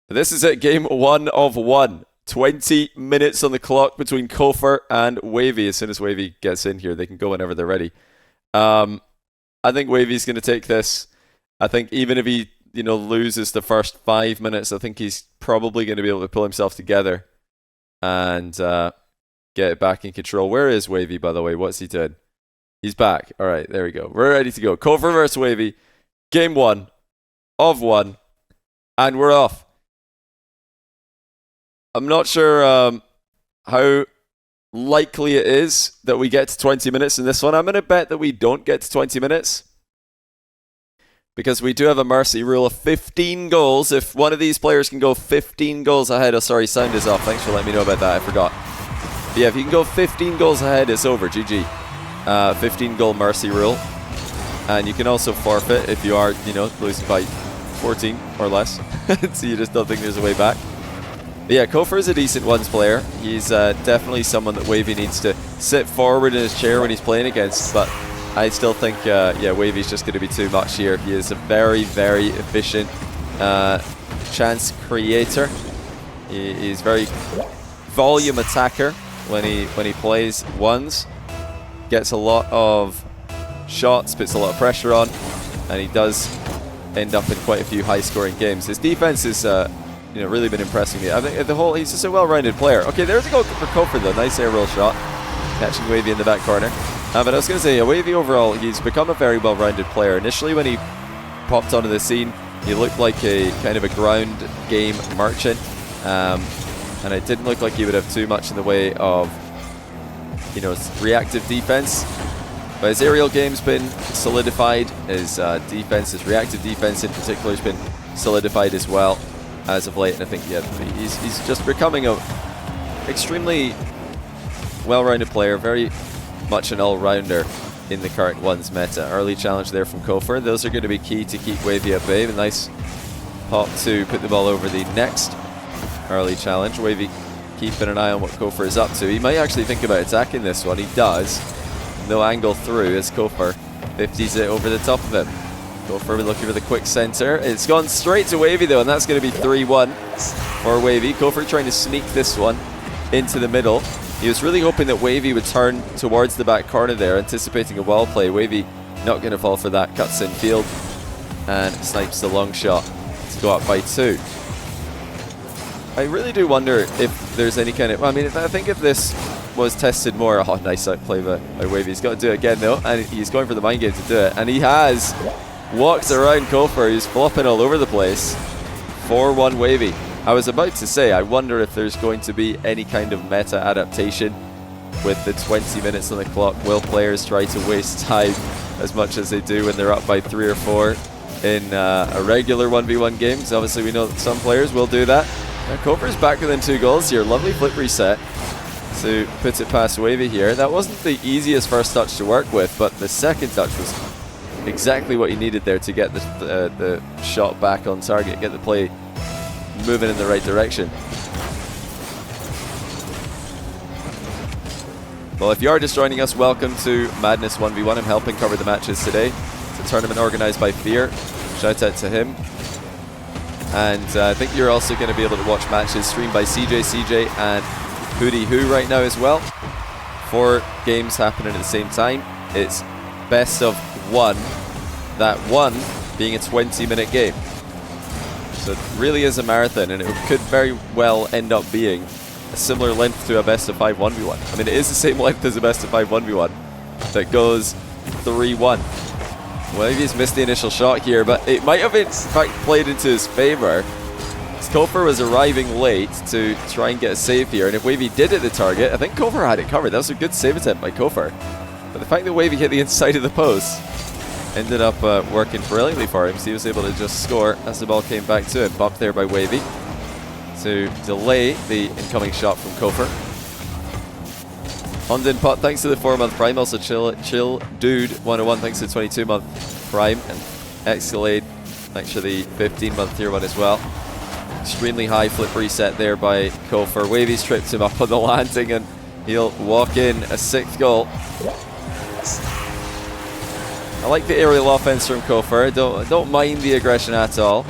This is it, game 1 of 1. 20 minutes on the clock between kofyr and Wahvey. As soon as Wahvey gets in here, they can go whenever they're ready. I think Wahvey's going to take this. I think even if he, loses the first 5 minutes, I think he's probably going to be able to pull himself together and get it back in control. Where is Wahvey, by the way? What's he doing? He's back. All right, there we go. We're ready to go. kofyr versus Wahvey. Game 1 of 1. And we're off. I'm not sure how likely it is that we get to 20 minutes in this one. I'm going to bet that we don't get to 20 minutes. Because we do have a mercy rule of 15 goals. If one of these players can go 15 goals ahead. Oh, sorry, sound is off. Thanks for letting me know about that. I forgot. But yeah, if you can go 15 goals ahead, it's over. GG. 15 goal mercy rule. And you can also forfeit if you are, losing by 14 or less. So you just don't think there's a way back. But yeah, kofyr is a decent ones player. He's definitely someone that Wahvey needs to sit forward in his chair when he's playing against. But I still think, Wahvey's just going to be too much here. He is a very, very efficient chance creator. He's very volume attacker when he plays ones. Gets a lot of shots, puts a lot of pressure on, and he does end up in quite a few high-scoring games. His defense is really been impressing me. I think he's just a well-rounded player. Okay, there's a goal for kofyr though. Nice aerial shot, catching Wahvey in the back corner. But I was going to say, Wahvey overall, he's become a very well-rounded player. Initially, when he popped onto the scene, he looked like a kind of a ground game merchant, and it didn't look like he would have too much in the way of, reactive defense. But his aerial game's been solidified. His defense, his reactive defense in particular, has been solidified as well as of late. And I think he's just becoming a extremely well-rounded player, very much an all-rounder in the current ones meta. Early challenge there from kofyr. Those are going to be key to keep Wahvey at bay. A nice pop to put the ball over the next early challenge. Wahvey keeping an eye on what kofyr is up to. He might actually think about attacking this one. He does. No angle through as kofyr 50s it over the top of him. kofyr looking for the quick center. It's gone straight to Wahvey though, and that's going to be 3-1 for Wahvey. kofyr trying to sneak this one into the middle. He was really hoping that Wahvey would turn towards the back corner there, anticipating a wall play. Wahvey not going to fall for that, cuts in field and snipes the long shot to go up by 2. I really do wonder if there's any kind of... I think if this was tested more... Oh, nice outplay by Wahvey. He's got to do it again though, and he's going for the mind game to do it. And he has walked around kofyr. He's flopping all over the place. 4-1 Wahvey. I was about to say, I wonder if there's going to be any kind of meta adaptation with the 20 minutes on the clock. Will players try to waste time as much as they do when they're up by 3 or 4 in a regular 1v1 game? Because obviously we know that some players will do that. Now kofyr's back within 2 goals here. Lovely flip reset to put it past Wahvey here. That wasn't the easiest first touch to work with, but the second touch was exactly what he needed there to get the shot back on target, get the play moving in the right direction. Well, if you are just joining us, welcome to Madness 1v1. I'm helping cover the matches today. It's a tournament organized by Fear. Shout out to him. And I think you're also going to be able to watch matches streamed by CJ and Hootie Who right now as well. 4 games happening at the same time. It's best of 1. That 1 being a 20-minute game. So it really is a marathon, and it could very well end up being a similar length to a best of 5 1v1. I mean, it is the same length as a best of 5 1v1 that goes 3-1. Wahvey's missed the initial shot here, but it might have in fact played into his favor. kofyr was arriving late to try and get a save here, and if Wahvey did hit the target, I think kofyr had it covered. That was a good save attempt by kofyr. But the fact that Wahvey hit the inside of the post ended up working brilliantly for him, so he was able to just score as the ball came back to him. Bumped there by Wahvey to delay the incoming shot from kofyr. Ondin Pot, thanks to the 4-month Prime. Also Chill Dude 101, thanks to the 22-month Prime. And Escalade, thanks for the 15-month tier 1 as well. Extremely high flip reset there by kofyr. Wahvey's tripped him up on the landing, and he'll walk in a 6th goal. I like the aerial offense from kofyr. Don't mind the aggression at all.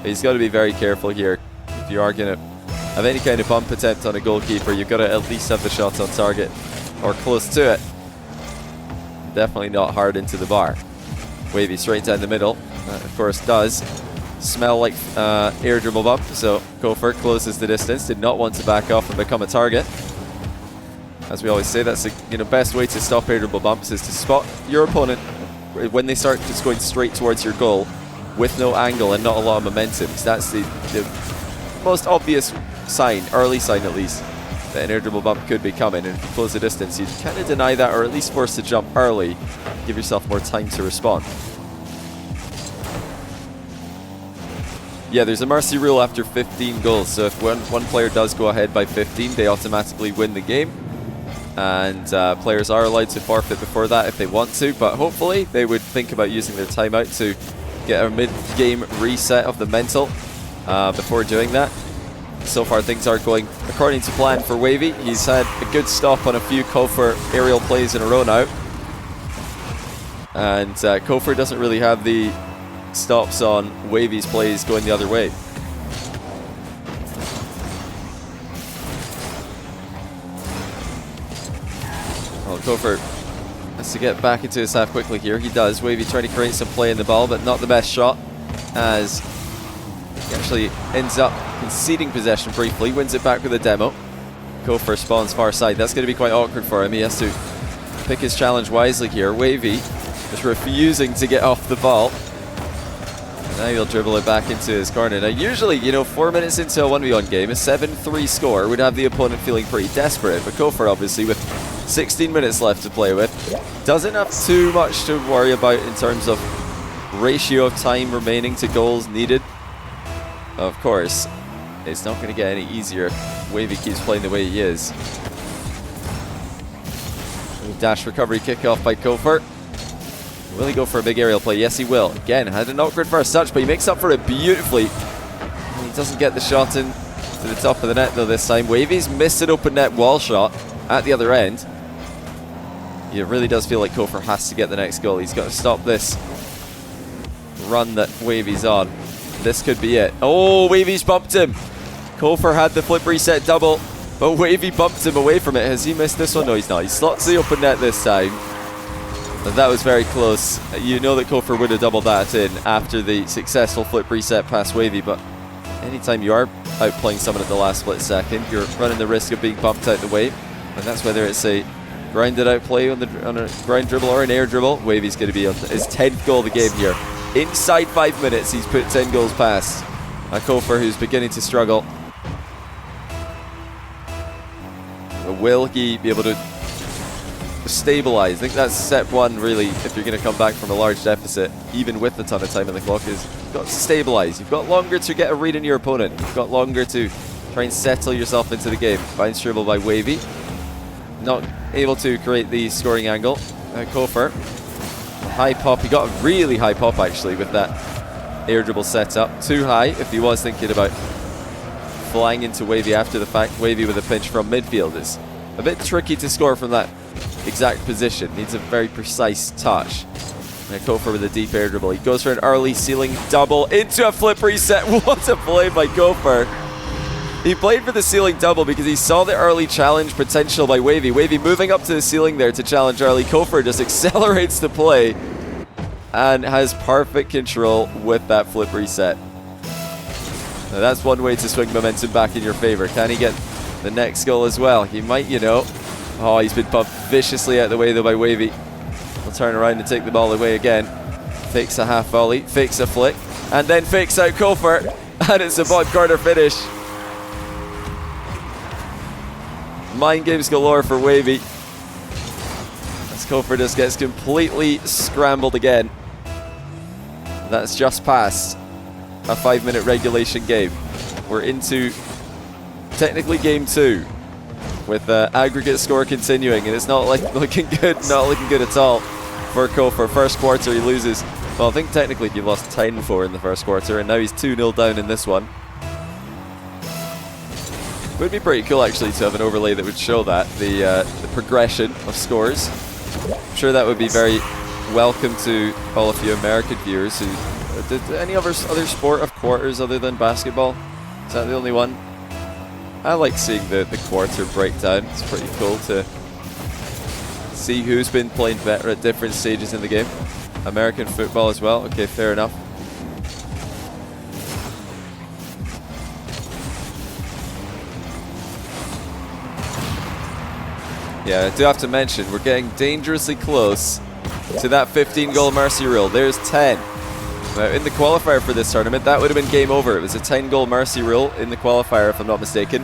He's got to be very careful here. If you are going to have any kind of bump attempt on a goalkeeper, you've got to at least have the shot on target or close to it. Definitely not hard into the bar. Wahvey straight down the middle. That, of course, does smell like air dribble bump, so kofyr closes the distance. Did not want to back off and become a target. As we always say, that's the best way to stop air dribble bumps is to spot your opponent when they start just going straight towards your goal with no angle and not a lot of momentum. So that's the most obvious sign, early sign at least, that an air dribble bump could be coming. And if you close the distance, you kind of deny that, or at least force to jump early, give yourself more time to respond. Yeah, there's a mercy rule after 15 goals, so if one player does go ahead by 15, they automatically win the game. And players are allowed to forfeit before that if they want to, but hopefully they would think about using their timeout to get a mid-game reset of the mental before doing that. So far things are going according to plan for Wahvey. He's had a good stop on a few kofyr aerial plays in a row now. And kofyr doesn't really have the stops on Wahvey's plays going the other way. Well, kofyr has to get back into his half quickly here. He does. Wahvey trying to create some play in the ball, but not the best shot, as he actually ends up conceding possession briefly, wins it back with a demo. Kofyr spawns far side. That's going to be quite awkward for him. He has to pick his challenge wisely here. Wahvey is refusing to get off the ball. Now he'll dribble it back into his corner. Now usually, 4 minutes into a 1v1 game, a 7-3 score would have the opponent feeling pretty desperate, but kofyr obviously with 16 minutes left to play with doesn't have too much to worry about in terms of ratio of time remaining to goals needed. Of course, it's not going to get any easier if Wahvey keeps playing the way he is. Dash recovery kickoff by kofyr. Will he go for a big aerial play? Yes, he will. Again, had an awkward first touch, but he makes up for it beautifully. He doesn't get the shot in to the top of the net, though, this time. Wahvey's missed an open net wall shot at the other end. It really does feel like kofyr has to get the next goal. He's got to stop this run that Wahvey's on. This could be it. Oh, Wahvey's bumped him. kofyr had the flip reset double, but Wahvey bumped him away from it. Has he missed this one? No, he's not. He slots the open net this time. That was very close. You know that kofyr would have doubled that in after the successful flip reset past Wahvey, but anytime you are outplaying someone at the last split second, you're running the risk of being bumped out the way, and that's whether it's a grounded out play on a ground dribble or an air dribble. Wahvey's going to be on his 10th goal of the game here. Inside 5 minutes, he's put 10 goals past a kofyr who's beginning to struggle. Will he be able to stabilize? I think that's step one, really, if you're going to come back from a large deficit, even with a ton of time on the clock, is you've got to stabilize. You've got longer to get a read on your opponent. You've got longer to try and settle yourself into the game. Bounce dribble by Wahvey. Not able to create the scoring angle. kofyr. High pop. He got a really high pop, actually, with that air dribble setup. Too high if he was thinking about flying into Wahvey after the fact. Wahvey with a pinch from midfield is a bit tricky to score from that exact position. Needs a very precise touch. And kofyr with a deep air dribble. He goes for an early ceiling double into a flip reset. What a play by kofyr. He played for the ceiling double because he saw the early challenge potential by Wahvey. Wahvey moving up to the ceiling there to challenge early. kofyr just accelerates the play and has perfect control with that flip reset. Now that's one way to swing momentum back in your favor. Can he get the next goal as well? He might, Oh, he's been bumped viciously out of the way, though, by Wahvey. He'll turn around and take the ball away again. Fakes a half volley, fakes a flick, and then fakes out kofyr. And it's a bottom corner finish. Mind games galore for Wahvey. As kofyr just gets completely scrambled again. That's just past a 5-minute regulation game. We're into technically game 2. With the aggregate score continuing, and it's not looking good, not looking good at all for kofyr. First quarter he loses. Well, I think technically he lost 10-4 in the first quarter, and now he's 2-0 down in this one. It would be pretty cool actually to have an overlay that would show that, the progression of scores. I'm sure that would be very welcome to all of you American viewers who Did any other sport have quarters other than basketball? Is that the only one? I like seeing the quarter breakdown. It's pretty cool to see who's been playing better at different stages in the game. American football as well. Okay, fair enough. Yeah, I do have to mention, we're getting dangerously close to that 15-goal mercy rule. There's 10. Now, in the qualifier for this tournament, that would have been game over. It was a 10-goal mercy rule in the qualifier, if I'm not mistaken.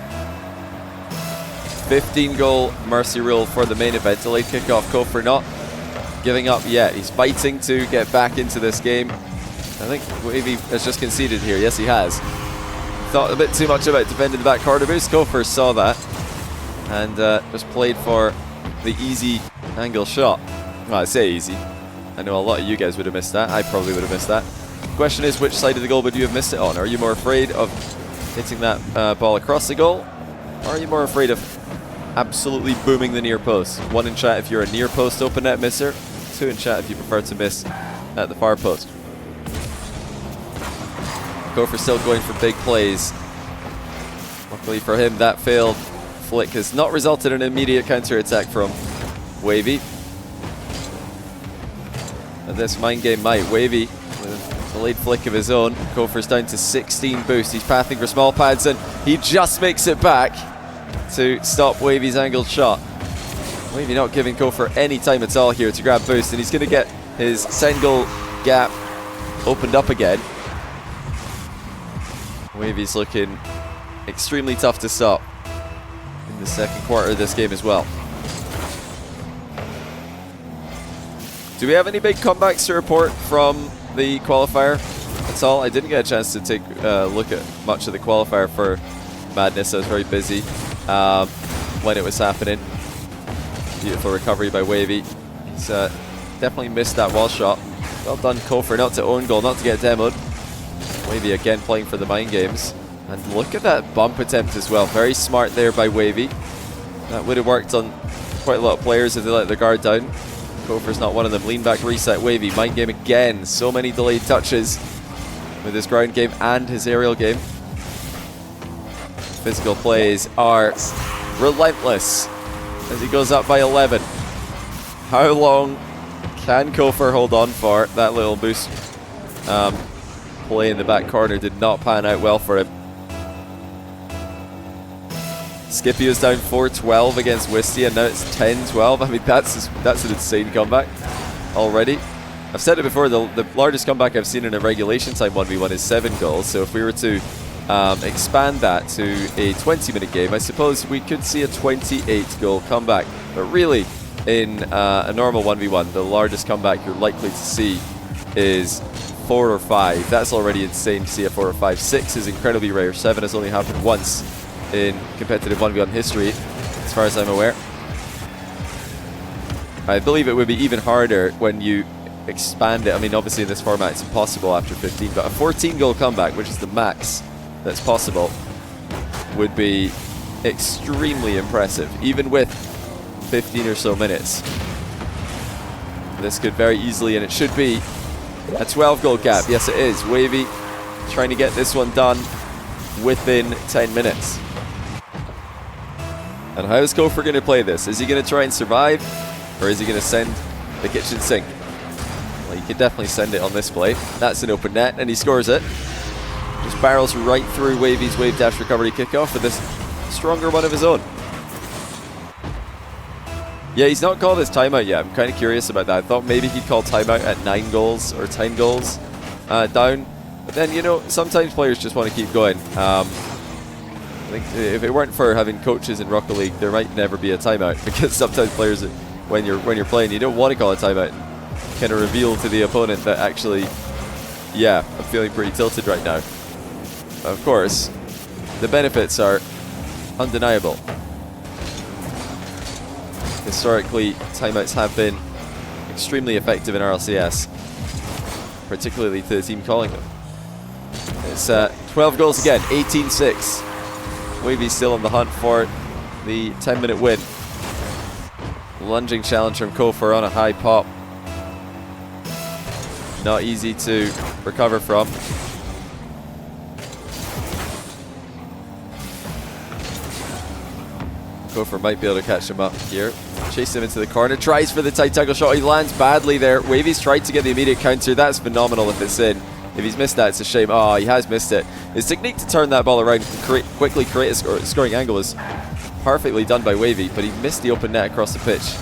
15-goal mercy rule for the main event. Delayed kickoff. kofyr not giving up yet. He's fighting to get back into this game. I think Wahvey has just conceded here. Yes, he has. Thought a bit too much about defending the back corner boost. kofyr saw that and just played for the easy angle shot. Well, I say easy. I know a lot of you guys would have missed that. I probably would have missed that. The question is, which side of the goal would you have missed it on? Are you more afraid of hitting that ball across the goal? Or are you more afraid of absolutely booming the near post? 1 in chat if you're a near post open net misser. 2 in chat if you prefer to miss at the far post. kofyr still going for big plays. Luckily for him, that failed flick has not resulted in an immediate counter-attack from Wahvey. And this mind game might. Wahvey with a delayed flick of his own. kofyr's down to 16 boost. He's pathing for small pads and he just makes it back to stop Wahvey's angled shot. Wahvey not giving kofyr any time at all here to grab boost, and he's going to get his 10-goal gap opened up again. Wahvey's looking extremely tough to stop in the second quarter of this game as well. Do we have any big comebacks to report from the qualifier at all? I didn't get a chance to take a look at much of the qualifier for Madness. I was very busy when it was happening. Beautiful recovery by Wahvey. He's definitely missed that wall shot. Well done, kofyr, not to own goal, not to get demoed. Wahvey again playing for the mind games. And look at that bump attempt as well. Very smart there by Wahvey. That would have worked on quite a lot of players if they let their guard down. kofyr's not one of them. Lean back reset. Wahvey, mind game again. So many delayed touches with his ground game and his aerial game. Physical plays are relentless as he goes up by 11. How long can kofyr hold on for? That little boost play in the back corner did not pan out well for him. Scipio's down 4-12 against Wisty, and now it's 10-12. I mean, that's an insane comeback already. I've said it before, the largest comeback I've seen in a regulation time 1v1 is 7 goals. So if we were to expand that to a 20-minute game, I suppose we could see a 28-goal comeback. But really, in a normal 1v1, the largest comeback you're likely to see is 4 or 5. That's already insane to see a 4 or 5. 6 is incredibly rare. 7 has only happened once in competitive 1v1 history, as far as I'm aware. I believe it would be even harder when you expand it. I mean, obviously in this format it's impossible after 15, but a 14-goal comeback, which is the max that's possible, would be extremely impressive, even with 15 or so minutes. This could very easily, and it should be, a 12-goal gap. Yes, it is. Wahvey trying to get this one done within 10 minutes. And how is kofyr going to play this? Is he going to try and survive, or is he going to send the kitchen sink? Well, you can definitely send it on this play. That's an open net, and he scores it. Just barrels right through Wahvey's wave dash recovery kickoff with this stronger one of his own. Yeah, he's not called his timeout yet. I'm kind of curious about that. I thought maybe he'd call timeout at 9 goals or 10 goals down. But then, you know, sometimes players just want to keep going. I think if it weren't for having coaches in Rocket League, there might never be a timeout, because sometimes players, when you're playing, you don't want to call a timeout. Kind of reveal to the opponent that actually, yeah, I'm feeling pretty tilted right now. Of course, the benefits are undeniable. Historically, timeouts have been extremely effective in RLCS, particularly to the team calling them. It's 12 goals again, 18-6. Wahvey still on the hunt for the 10-minute win. Lunging challenge from kofyr on a high pop. Not easy to recover from. kofyr might be able to catch him up here. Chase him into the corner, tries for the tight tackle shot. He lands badly there. Wahvey's tried to get the immediate counter. That's phenomenal if it's in. If he's missed that, it's a shame. Oh, he has missed it. His technique to turn that ball around and quickly create a scoring angle is perfectly done by Wahvey, but he missed the open net across the pitch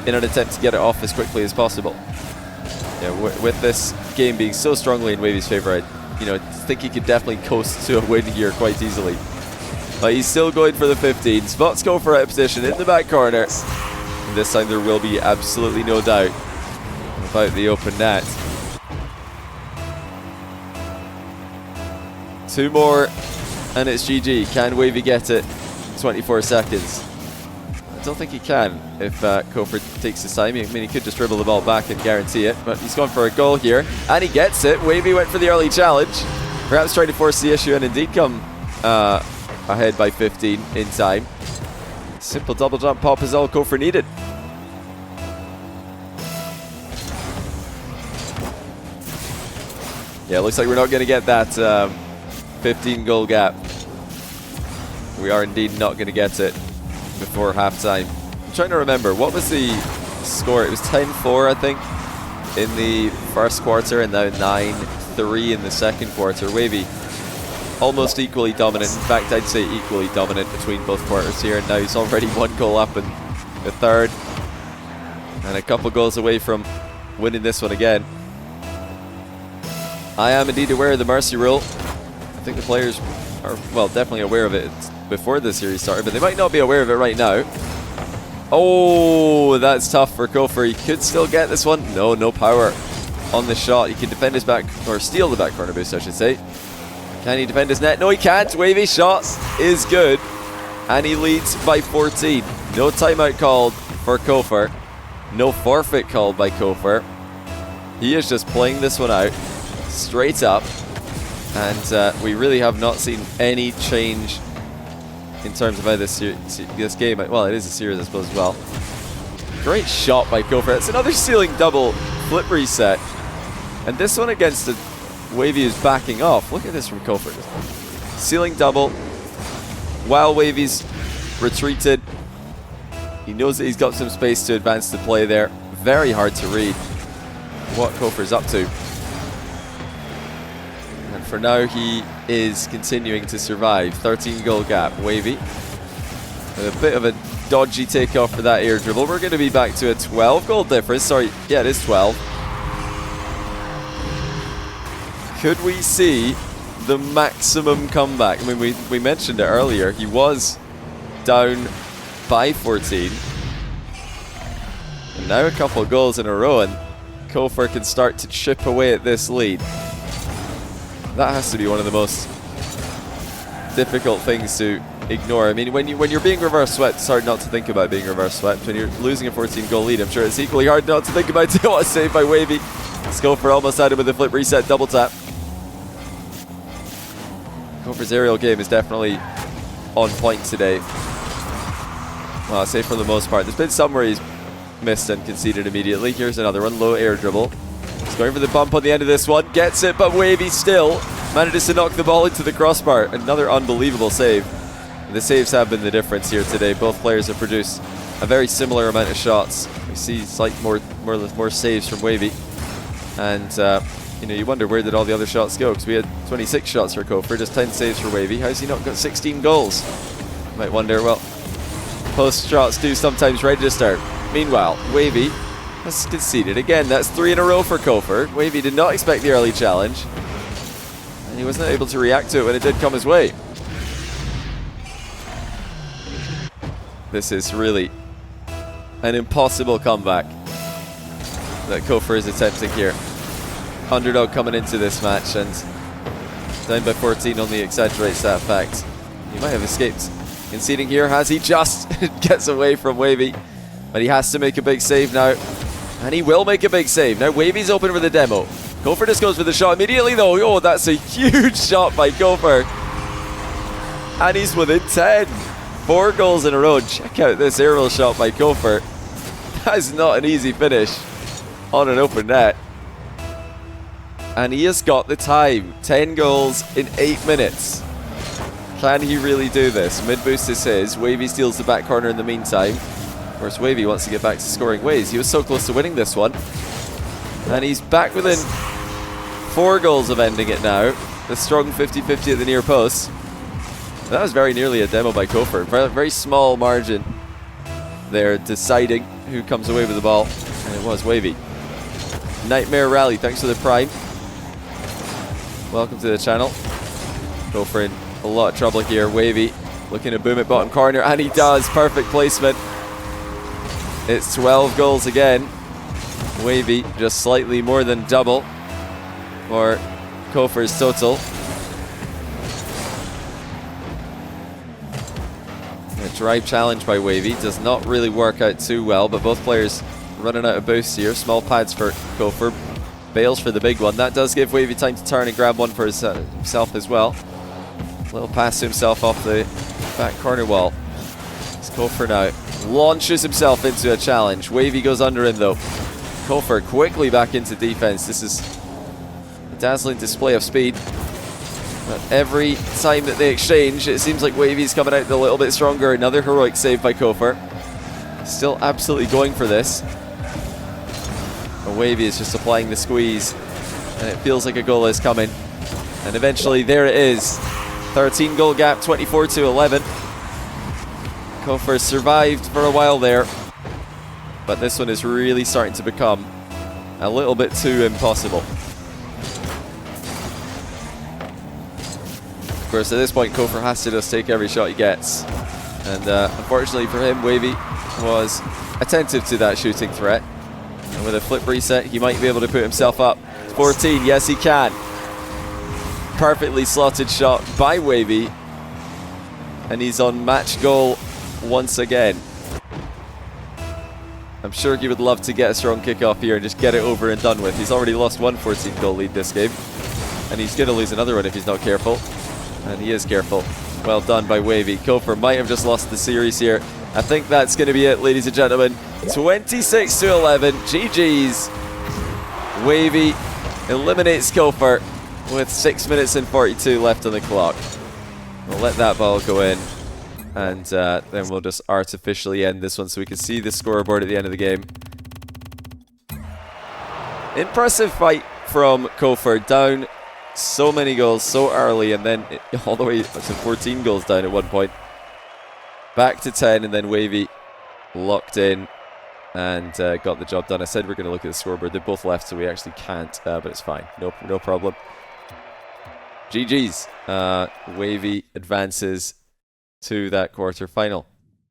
in an attempt to get it off as quickly as possible. Yeah, with this game being so strongly in Wahvey's favour, I think he could definitely coast to a win here quite easily. But he's still going for the 15. Spots kofyr out of position in the back corner. And this time there will be absolutely no doubt about the open net. 2 more and it's GG. Can Wahvey get it? 24 seconds. I don't think he can if kofyr takes his time. I mean, he could just dribble the ball back and guarantee it, but he's gone for a goal here and he gets it. Wahvey went for the early challenge, perhaps trying to force the issue and indeed come ahead by 15 in time. Simple double jump pop is all kofyr needed. Yeah, looks like we're not going to get that 15 goal gap. We are indeed not going to get it before halftime. I'm trying to remember, what was the score? It was 10-4, I think, in the first quarter, and now 9-3 in the second quarter. Wahvey almost equally dominant. In fact, I'd say equally dominant between both quarters here. And now he's already 1 goal up in the third, and a couple goals away from winning this one again. I am indeed aware of the mercy rule. I think the players are, well, definitely aware of it before the series started, but they might not be aware of it right now. Oh, that's tough for kofyr. He could still get this one. No power on the shot. He can defend his back, or steal the back corner boost, I should say. Can he defend his net? No, he can't. Wahvey's shot is good, and he leads by 14. No timeout called for kofyr. No forfeit called by kofyr. He is just playing this one out straight up, and we really have not seen any change in terms of how this game, well, it is a series I suppose as well. Great shot by kofyr. It's another ceiling double flip reset, and this one against the Wahvey is backing off. Look at this from kofyr. Ceiling double while Wahvey's retreated. He knows that he's got some space to advance the play there. Very hard to read what kofyr's up to. And for now, he is continuing to survive. 13 goal gap. Wahvey with a bit of a dodgy takeoff for that air dribble. We're going to be back to a 12 goal difference. Sorry, yeah, it is 12. Could we see the maximum comeback? I mean, we mentioned it earlier. He was down by 14. And now a couple of goals in a row, and kofyr can start to chip away at this lead. That has to be one of the most difficult things to ignore. I mean, when you're being reverse swept, it's hard not to think about being reverse swept. When you're losing a 14 goal lead, I'm sure it's equally hard not to think about it. What a save by Wahvey. kofyr almost had him with a flip reset double tap. kofyr's aerial game is definitely on point today. Well, I'd say for the most part. There's been some where he's missed and conceded immediately. Here's another one, low air dribble. He's going for the bump on the end of this one, gets it, but Wahvey still manages to knock the ball into the crossbar. Another unbelievable save. The saves have been the difference here today. Both players have produced a very similar amount of shots. We see slight more saves from Wahvey, and you wonder where did all the other shots go, because we had 26 shots for kofyr, just 10 saves for Wahvey. How's he not got 16 goals? You might wonder. Well, post shots do sometimes register. Meanwhile, Wahvey has conceded again. That's 3 in a row for kofyr. Wahvey did not expect the early challenge, and he wasn't able to react to it when it did come his way. This is really an impossible comeback that kofyr is attempting here. Underdog coming into this match, and down by 14 only exaggerates that fact. He might have escaped conceding here. Has he? Just gets away from Wahvey, but he has to make a big save now, and he will make a big save. Now Wavey's open for the demo. kofyr just goes for the shot immediately though. Oh, that's a huge shot by kofyr, and he's within 10. 4 goals in a row. Check out this aerial shot by kofyr. That is not an easy finish on an open net. And he has got the time. 10 goals in 8 minutes. Can he really do this? Mid boost is his. Wahvey steals the back corner in the meantime. Of course, Wahvey wants to get back to scoring ways. He was so close to winning this one. And he's back within 4 goals of ending it now. The strong 50-50 at the near post. That was very nearly a demo by kofyr. Very small margin there, deciding who comes away with the ball. And it was Wahvey. Nightmare Rally, thanks for the prime. Welcome to the channel. kofyr in a lot of trouble here. Wahvey looking to boom it bottom corner, and he does. Perfect placement. It's 12 goals again. Wahvey just slightly more than double for kofyr's total. A drive challenge by Wahvey does not really work out too well, but both players running out of boosts here. Small pads for kofyr. Bails for the big one. That does give Wahvey time to turn and grab one for himself as well. Little pass to himself off the back corner wall. It's kofyr now. Launches himself into a challenge. Wahvey goes under him though. kofyr quickly back into defense. This is a dazzling display of speed. But every time that they exchange, it seems like Wahvey's coming out a little bit stronger. Another heroic save by kofyr. Still absolutely going for this. But Wahvey is just applying the squeeze. And it feels like a goal is coming. And eventually, there it is. 13 goal gap, 24-11. kofyr survived for a while there. But this one is really starting to become a little bit too impossible. Of course, at this point, kofyr has to just take every shot he gets. And unfortunately for him, Wahvey was attentive to that shooting threat. And with a flip reset, he might be able to put himself up. 14, yes he can. Perfectly slotted shot by Wahvey. And he's on match goal once again. I'm sure he would love to get a strong kickoff here and just get it over and done with. He's already lost one 14-goal lead this game. And he's going to lose another one if he's not careful. And he is careful. Well done by Wahvey. kofyr might have just lost the series here. I think that's going to be it, ladies and gentlemen. 26-11. GG's. Wahvey eliminates kofyr with 6 minutes and 42 left on the clock. We'll let that ball go in. And then we'll just artificially end this one so we can see the scoreboard at the end of the game. Impressive fight from kofyr. Down so many goals so early, and then all the way to 14 goals down at one point. Back to 10, and then Wahvey locked in and got the job done. I said we're going to look at the scoreboard. They both left, so we actually can't, but it's fine. No problem. GG's. Wahvey advances to that quarter final.